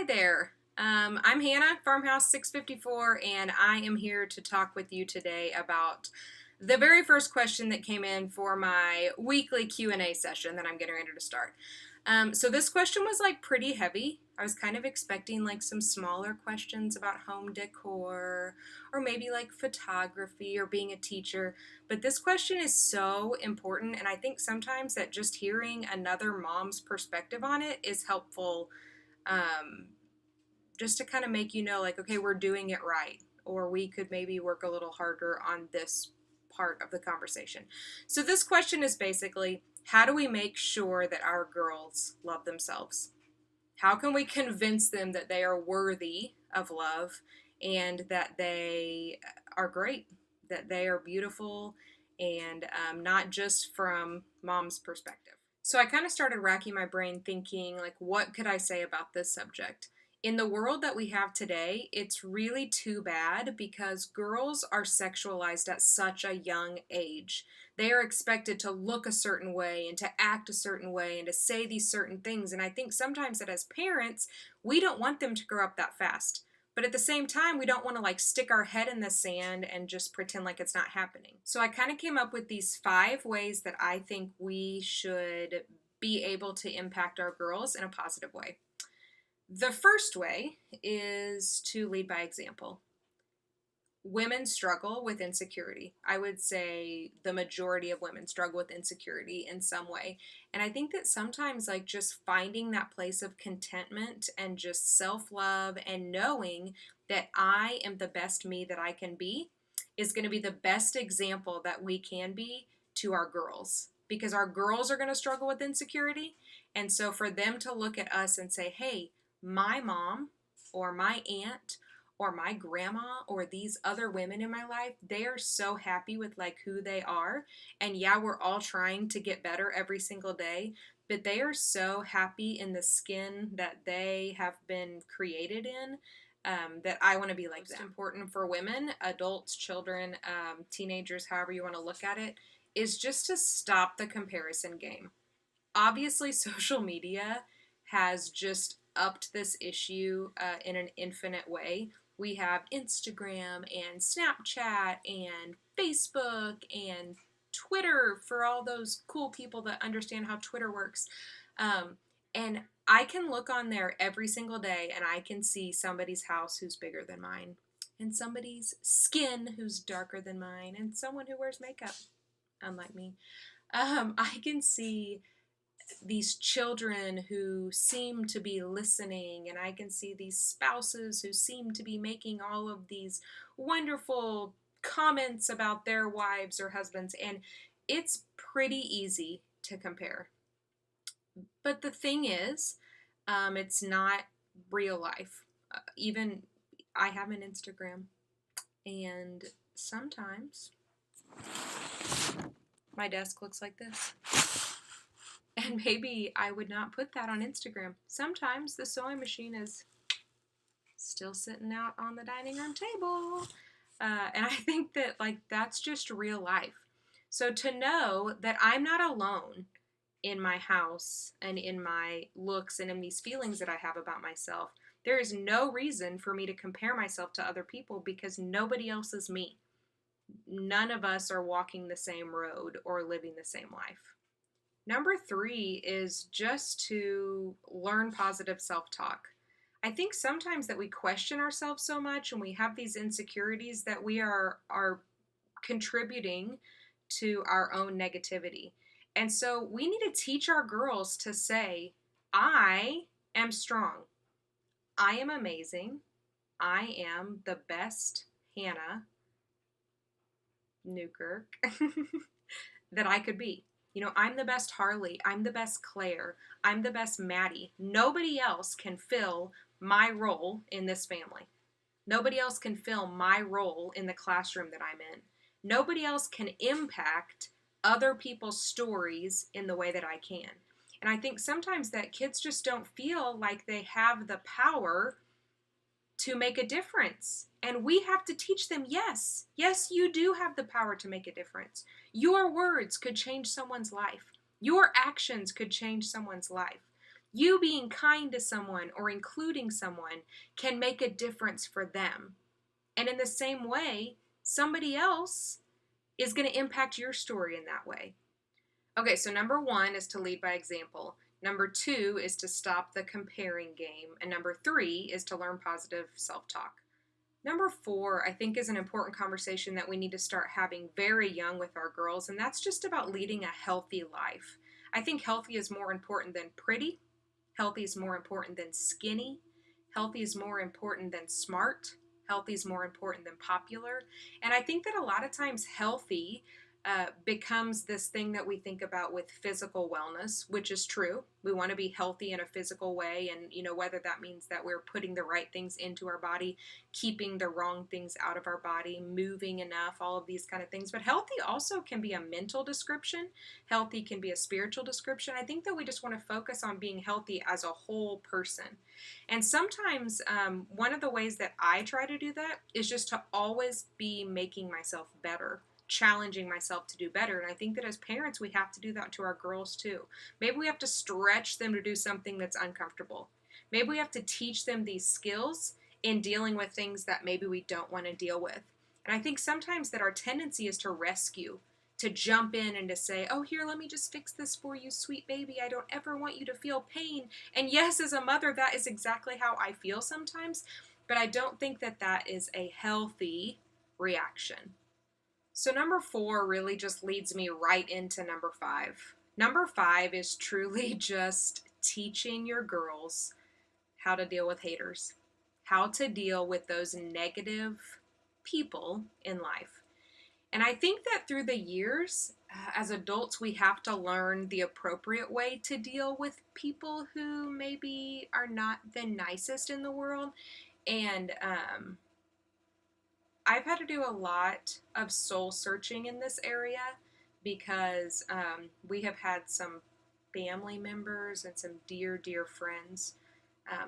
Hi there. I'm Hannah, Farmhouse654, and I am here to talk with you today about the very first question that came in for my weekly Q&A session that I'm getting ready to start. So this question was like pretty heavy. I was kind of expecting like some smaller questions about home decor or maybe like photography or being a teacher, but this question is so important, and I think sometimes that just hearing another mom's perspective on it is helpful, um, just to kind of make you know, like, okay, we're doing it right, or we could maybe work a little harder on this part of the conversation. So, this question is basically, how do we make sure that our girls love themselves? How can we convince them that they are worthy of love and that they are great, that they are beautiful, and not just from mom's perspective? So I kind of started racking my brain thinking, like, what could I say about this subject? In the world that we have today, it's really too bad because girls are sexualized at such a young age. They are expected to look a certain way and to act a certain way and to say these certain things. And I think sometimes that as parents, we don't want them to grow up that fast. But at the same time, we don't want to like stick our head in the sand and just pretend like it's not happening. So I kind of came up with these 5 ways that I think we should be able to impact our girls in a positive way. The first way is to lead by example. Women struggle with insecurity. I would say the majority of women struggle with insecurity in some way. And I think that sometimes, like, just finding that place of contentment and just self love and knowing that I am the best me that I can be is going to be the best example that we can be to our girls, because our girls are going to struggle with insecurity. And so for them to look at us and say, hey, my mom or my aunt or my grandma or these other women in my life, they are so happy with like who they are. And yeah, we're all trying to get better every single day, but they are so happy in the skin that they have been created in, that I want to be like them. Most important for women, adults, children, teenagers, however you want to look at it, is just to stop the comparison game. Obviously, social media has just upped this issue in an infinite way. We have Instagram and Snapchat and Facebook and Twitter for all those cool people that understand how Twitter works. And I can look on there every single day and I can see somebody's house who's bigger than mine, and somebody's skin who's darker than mine, and someone who wears makeup, unlike me. I can see these children who seem to be listening, and I can see these spouses who seem to be making all of these wonderful comments about their wives or husbands, and it's pretty easy to compare. But the thing is, it's not real life. Even I have an Instagram, and sometimes my desk looks like this. And maybe I would not put that on Instagram. Sometimes the sewing machine is still sitting out on the dining room table. And I think that, like, that's just real life. So to know that I'm not alone in my house and in my looks and in these feelings that I have about myself, there is no reason for me to compare myself to other people, because nobody else is me. None of us are walking the same road or living the same life. Number 3 is just to learn positive self-talk. I think sometimes that we question ourselves so much and we have these insecurities that we are contributing to our own negativity. And so we need to teach our girls to say, I am strong. I am amazing. I am the best Hannah Newkirk that I could be. You know, I'm the best Harley. I'm the best Claire. I'm the best Maddie. Nobody else can fill my role in this family. Nobody else can fill my role in the classroom that I'm in. Nobody else can impact other people's stories in the way that I can. And I think sometimes that kids just don't feel like they have the power to make a difference. And we have to teach them, yes, you do have the power to make a difference. Your words could change someone's life. Your actions could change someone's life. You being kind to someone or including someone can make a difference for them. And in the same way, somebody else is going to impact your story in that way. Okay, so number 1 is to lead by example. Number 2 is to stop the comparing game. And number 3 is to learn positive self talk. Number 4, I think, is an important conversation that we need to start having very young with our girls, and that's just about leading a healthy life. I think healthy is more important than pretty. Healthy is more important than skinny. Healthy is more important than smart. Healthy is more important than popular. And I think that a lot of times healthy becomes this thing that we think about with physical wellness, which is true. We want to be healthy in a physical way, and whether that means that we're putting the right things into our body, keeping the wrong things out of our body, moving enough, all of these kind of things. But healthy also can be a mental description. Healthy can be a spiritual description. I think that we just want to focus on being healthy as a whole person. And sometimes one of the ways that I try to do that is just to always be making myself better, challenging myself to do better. And I think that as parents, we have to do that to our girls too. Maybe we have to stretch them to do something that's uncomfortable. Maybe we have to teach them these skills in dealing with things that maybe we don't want to deal with. And I think sometimes that our tendency is to rescue, to jump in and to say, oh, here, let me just fix this for you, sweet baby. I don't ever want you to feel pain. And yes, as a mother, that is exactly how I feel sometimes. But I don't think that that is a healthy reaction. So number 4 really just leads me right into number 5. Number 5 is truly just teaching your girls how to deal with haters, how to deal with those negative people in life. And I think that through the years, as adults, we have to learn the appropriate way to deal with people who maybe are not the nicest in the world. And I've had to do a lot of soul searching in this area because we have had some family members and some dear, dear friends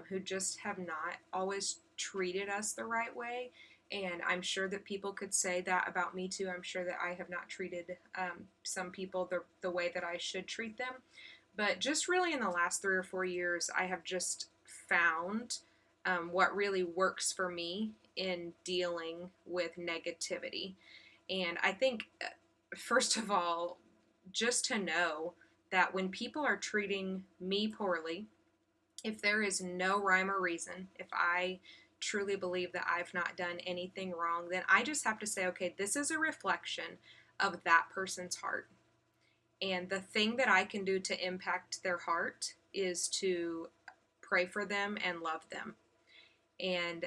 who just have not always treated us the right way. And I'm sure that people could say that about me too. I'm sure that I have not treated some people the way that I should treat them. But just really in the last 3 or 4 years, I have just found what really works for me in dealing with negativity. And I think, first of all, just to know that when people are treating me poorly, if there is no rhyme or reason, if I truly believe that I've not done anything wrong, then I just have to say, okay, this is a reflection of that person's heart. And the thing that I can do to impact their heart is to pray for them and love them. And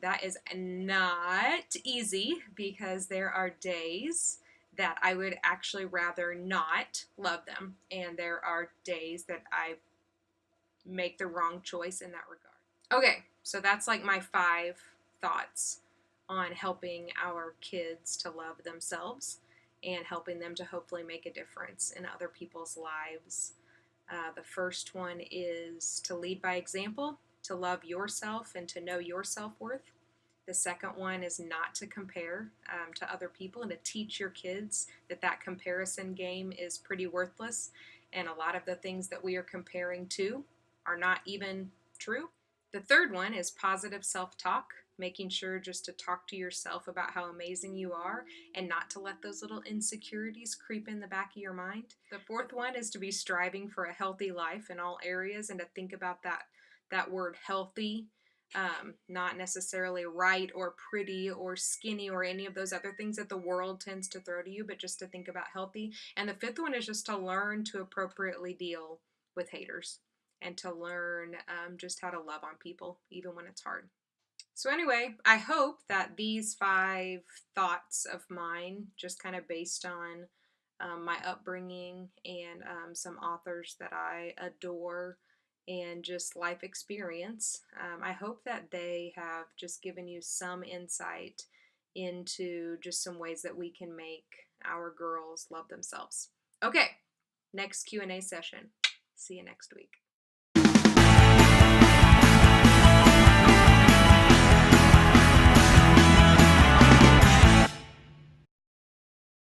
that is not easy because there are days that I would actually rather not love them. And there are days that I make the wrong choice in that regard. Okay, so that's like my 5 thoughts on helping our kids to love themselves and helping them to hopefully make a difference in other people's lives. The first one is to lead by example, to love yourself and to know your self-worth. The second one is not to compare to other people and to teach your kids that that comparison game is pretty worthless, and a lot of the things that we are comparing to are not even true. The third one is positive self-talk, making sure just to talk to yourself about how amazing you are and not to let those little insecurities creep in the back of your mind. The fourth one is to be striving for a healthy life in all areas and to think about that word healthy, not necessarily right or pretty or skinny or any of those other things that the world tends to throw to you, but just to think about healthy. And the fifth one is just to learn to appropriately deal with haters and to learn just how to love on people, even when it's hard. So anyway, I hope that these 5 thoughts of mine, just kind of based on my upbringing and some authors that I adore and just life experience, I hope that they have just given you some insight into just some ways that we can make our girls love themselves. Okay, next Q&A session. See you next week.